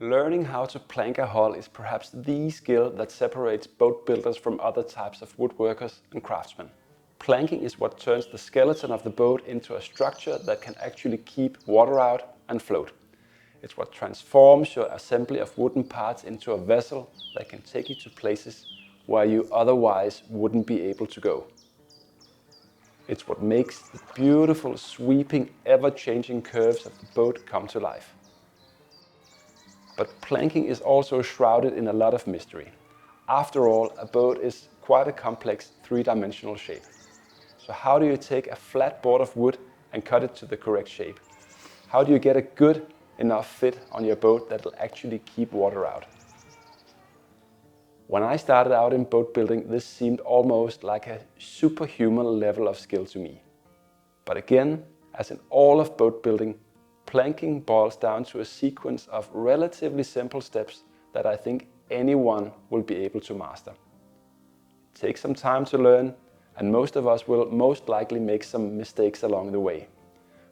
Learning how to plank a hull is perhaps the skill that separates boat builders from other types of woodworkers and craftsmen. Planking is what turns the skeleton of the boat into a structure that can actually keep water out and float. It's what transforms your assembly of wooden parts into a vessel that can take you to places where you otherwise wouldn't be able to go. It's what makes the beautiful, sweeping, ever-changing curves of the boat come to life. But planking is also shrouded in a lot of mystery. After all, a boat is quite a complex three-dimensional shape. So how do you take a flat board of wood and cut it to the correct shape? How do you get a good enough fit on your boat that will actually keep water out? When I started out in boat building, this seemed almost like a superhuman level of skill to me. But again, as in all of boat building, planking boils down to a sequence of relatively simple steps that I think anyone will be able to master. It takes some time to learn, and most of us will most likely make some mistakes along the way.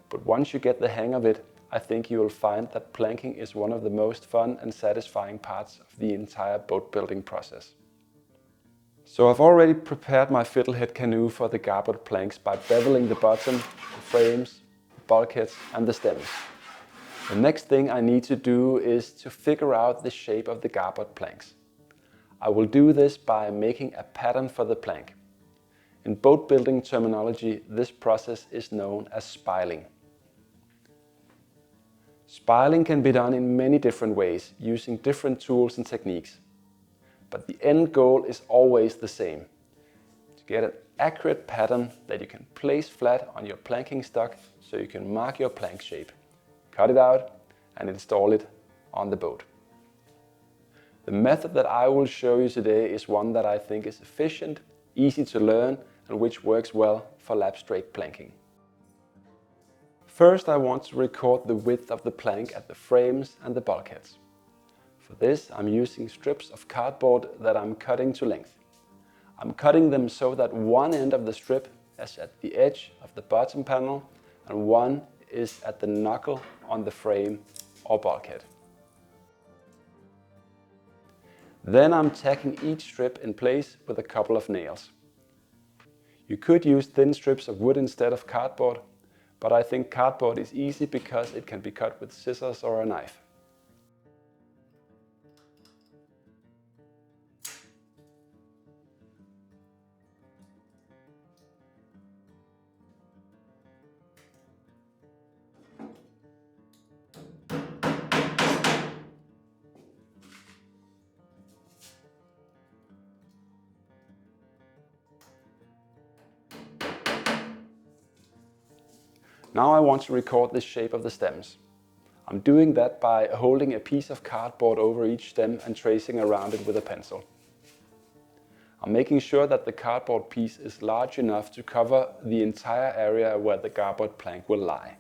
But once you get the hang of it, I think you will find that planking is one of the most fun and satisfying parts of the entire boat building process. So I've already prepared my Fiddlehead Canoe for the garboard planks by beveling the bottom, the frames, bulkheads and the stems. The next thing I need to do is to figure out the shape of the garboard planks. I will do this by making a pattern for the plank. In boat building terminology, this process is known as spiling. Spiling can be done in many different ways, using different tools and techniques. But the end goal is always the same: to get an accurate pattern that you can place flat on your planking stock so you can mark your plank shape, cut it out and install it on the boat. The method that I will show you today is one that I think is efficient, easy to learn and which works well for lapstrake planking. First, I want to record the width of the plank at the frames and the bulkheads. For this, I'm using strips of cardboard that I'm cutting to length. I'm cutting them so that one end of the strip is at the edge of the bottom panel and one is at the knuckle on the frame or bulkhead. Then I'm tacking each strip in place with a couple of nails. You could use thin strips of wood instead of cardboard, but I think cardboard is easy because it can be cut with scissors or a knife. Now I want to record the shape of the stems. I'm doing that by holding a piece of cardboard over each stem and tracing around it with a pencil. I'm making sure that the cardboard piece is large enough to cover the entire area where the garboard plank will lie.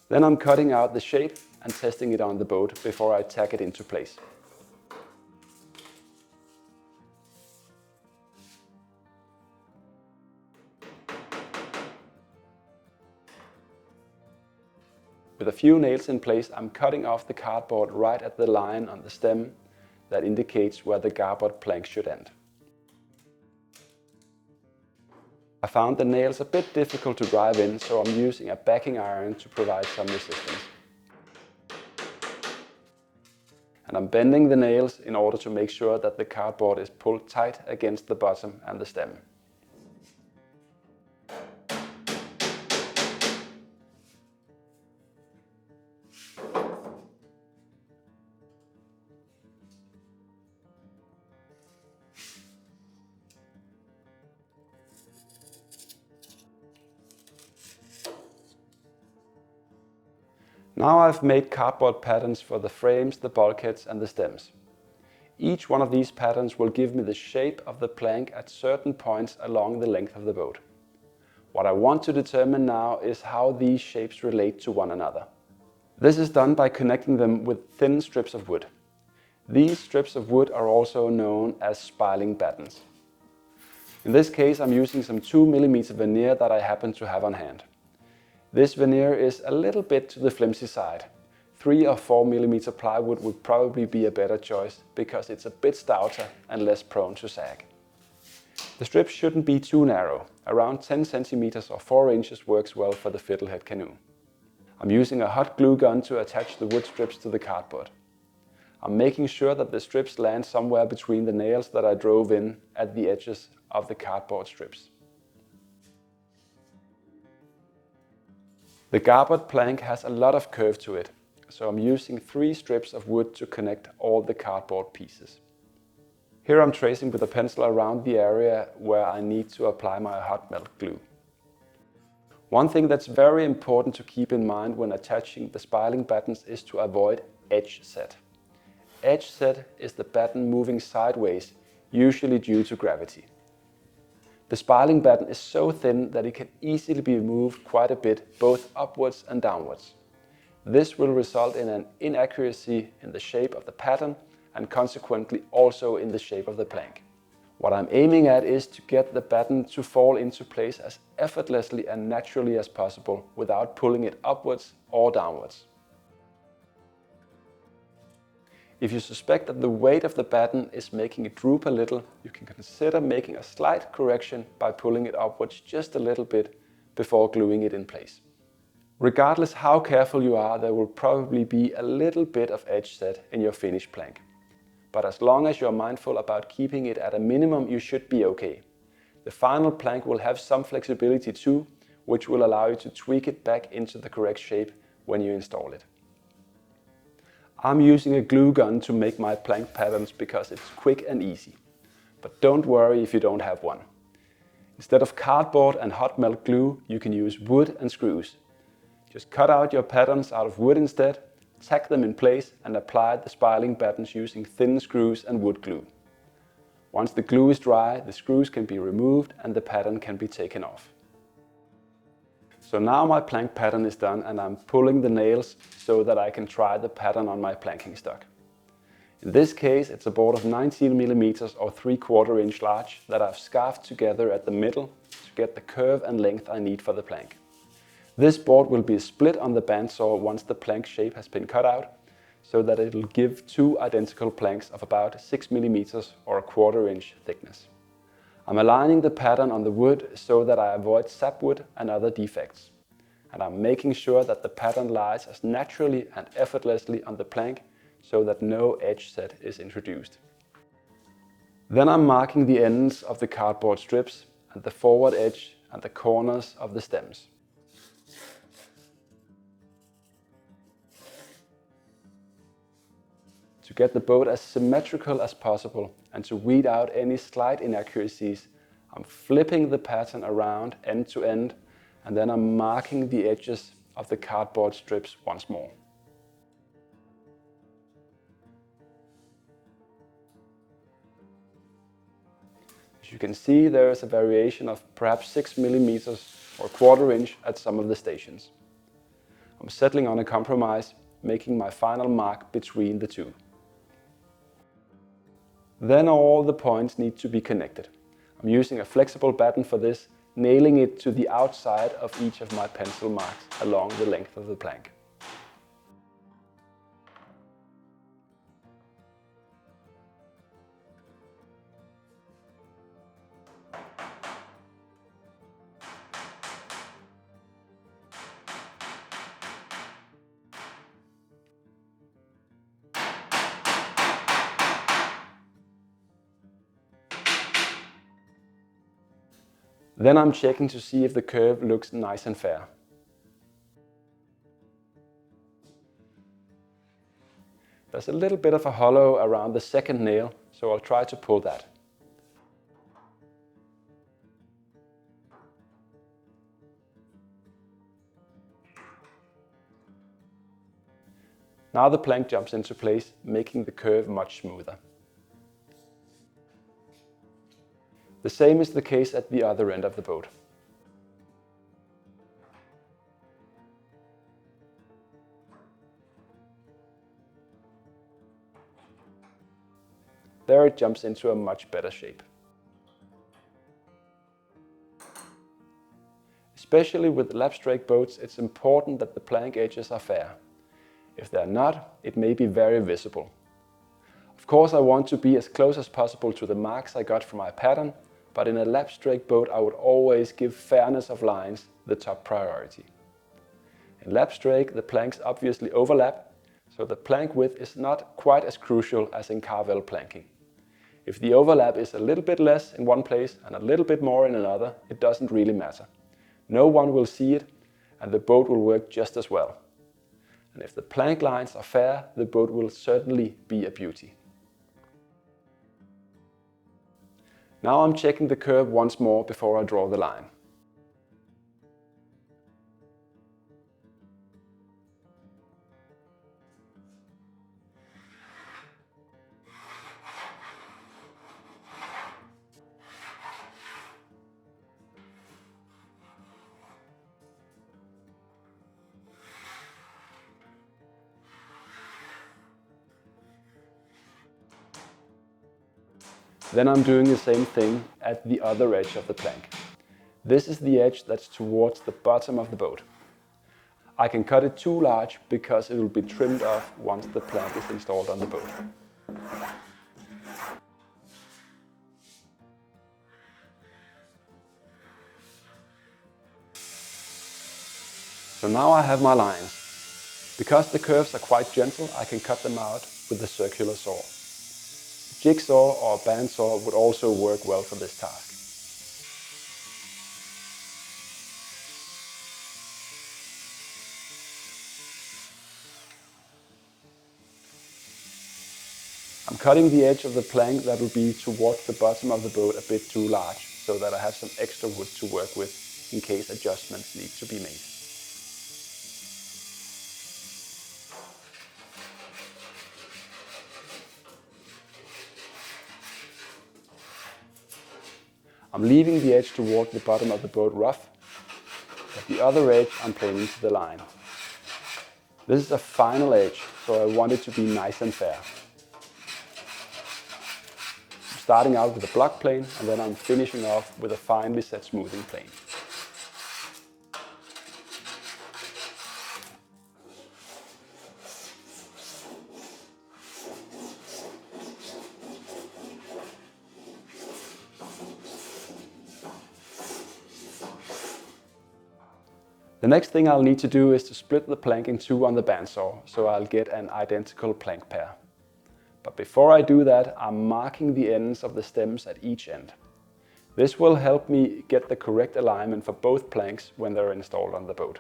Then I'm cutting out the shape and testing it on the boat before I tack it into place. With a few nails in place, I'm cutting off the cardboard right at the line on the stem that indicates where the garboard plank should end. I found the nails a bit difficult to drive in, so I'm using a backing iron to provide some resistance. And I'm bending the nails in order to make sure that the cardboard is pulled tight against the bottom and the stem. Now I've made cardboard patterns for the frames, the bulkheads and the stems. Each one of these patterns will give me the shape of the plank at certain points along the length of the boat. What I want to determine now is how these shapes relate to one another. This is done by connecting them with thin strips of wood. These strips of wood are also known as SPILING battens. In this case, I'm using some 2 mm veneer that I happen to have on hand. This veneer is a little bit to the flimsy side. 3 or 4 millimeter plywood would probably be a better choice because it's a bit stouter and less prone to sag. The strips shouldn't be too narrow. Around 10 centimeters or 4 inches works well for the Fiddlehead Canoe. I'm using a hot glue gun to attach the wood strips to the cardboard. I'm making sure that the strips land somewhere between the nails that I drove in at the edges of the cardboard strips. The garboard plank has a lot of curve to it, so I'm using 3 strips of wood to connect all the cardboard pieces. Here I'm tracing with a pencil around the area where I need to apply my hot melt glue. One thing that's very important to keep in mind when attaching the SPILING battens is to avoid edge set. Edge set is the batten moving sideways, usually due to gravity. The SPILING batten is so thin that it can easily be moved quite a bit, both upwards and downwards. This will result in an inaccuracy in the shape of the pattern and consequently also in the shape of the plank. What I'm aiming at is to get the batten to fall into place as effortlessly and naturally as possible without pulling it upwards or downwards. If you suspect that the weight of the batten is making it droop a little, you can consider making a slight correction by pulling it upwards just a little bit before gluing it in place. Regardless how careful you are, there will probably be a little bit of edge set in your finished plank. But as long as you're mindful about keeping it at a minimum, you should be okay. The final plank will have some flexibility too, which will allow you to tweak it back into the correct shape when you install it. I'm using a glue gun to make my plank patterns because it's quick and easy. But don't worry if you don't have one. Instead of cardboard and hot melt glue, you can use wood and screws. Just cut out your patterns out of wood instead, tack them in place and apply the SPILING battens using thin screws and wood glue. Once the glue is dry, the screws can be removed and the pattern can be taken off. So now my plank pattern is done and I'm pulling the nails so that I can try the pattern on my planking stock. In this case, it's a board of 19 millimeters or 3/4 inch large that I've scarfed together at the middle to get the curve and length I need for the plank. This board will be split on the bandsaw once the plank shape has been cut out, so that it will give 2 identical planks of about 6 millimeters or 1/4 inch thickness. I'm aligning the pattern on the wood so that I avoid sapwood and other defects. And I'm making sure that the pattern lies as naturally and effortlessly on the plank so that no edge set is introduced. Then I'm marking the ends of the cardboard strips and the forward edge and the corners of the stems. To get the boat as symmetrical as possible and to weed out any slight inaccuracies, I'm flipping the pattern around end to end and then I'm marking the edges of the cardboard strips once more. As you can see, there is a variation of perhaps 6 millimeters or 1/4 inch at some of the stations. I'm settling on a compromise, making my final mark between the two. Then all the points need to be connected. I'm using a flexible batten for this, nailing it to the outside of each of my pencil marks along the length of the plank. Then I'm checking to see if the curve looks nice and fair. There's a little bit of a hollow around the second nail, so I'll try to pull that. Now the plank jumps into place, making the curve much smoother. The same is the case at the other end of the boat. There it jumps into a much better shape. Especially with lapstrake boats, it's important that the plank edges are fair. If they're not, it may be very visible. Of course, I want to be as close as possible to the marks I got from my pattern, but in a lapstrake boat I would always give fairness of lines the top priority. In lapstrake, the planks obviously overlap, so the plank width is not quite as crucial as in carvel planking. If the overlap is a little bit less in one place and a little bit more in another, it doesn't really matter. No one will see it, and the boat will work just as well. And if the plank lines are fair, the boat will certainly be a beauty. Now I'm checking the curve once more before I draw the line. Then I'm doing the same thing at the other edge of the plank. This is the edge that's towards the bottom of the boat. I can cut it too large because it will be trimmed off once the plank is installed on the boat. So now I have my lines. Because the curves are quite gentle, I can cut them out with a circular saw. A jigsaw or a bandsaw would also work well for this task. I'm cutting the edge of the plank that will be towards the bottom of the boat a bit too large, so that I have some extra wood to work with in case adjustments need to be made. I'm leaving the edge toward the bottom of the boat rough. At the other edge, I'm planing to the line. This is a final edge, so I want it to be nice and fair. I'm starting out with a block plane, and then I'm finishing off with a finely set smoothing plane. The next thing I'll need to do is to split the plank in two on the bandsaw, so I'll get an identical plank pair. But before I do that, I'm marking the ends of the stems at each end. This will help me get the correct alignment for both planks when they're installed on the boat.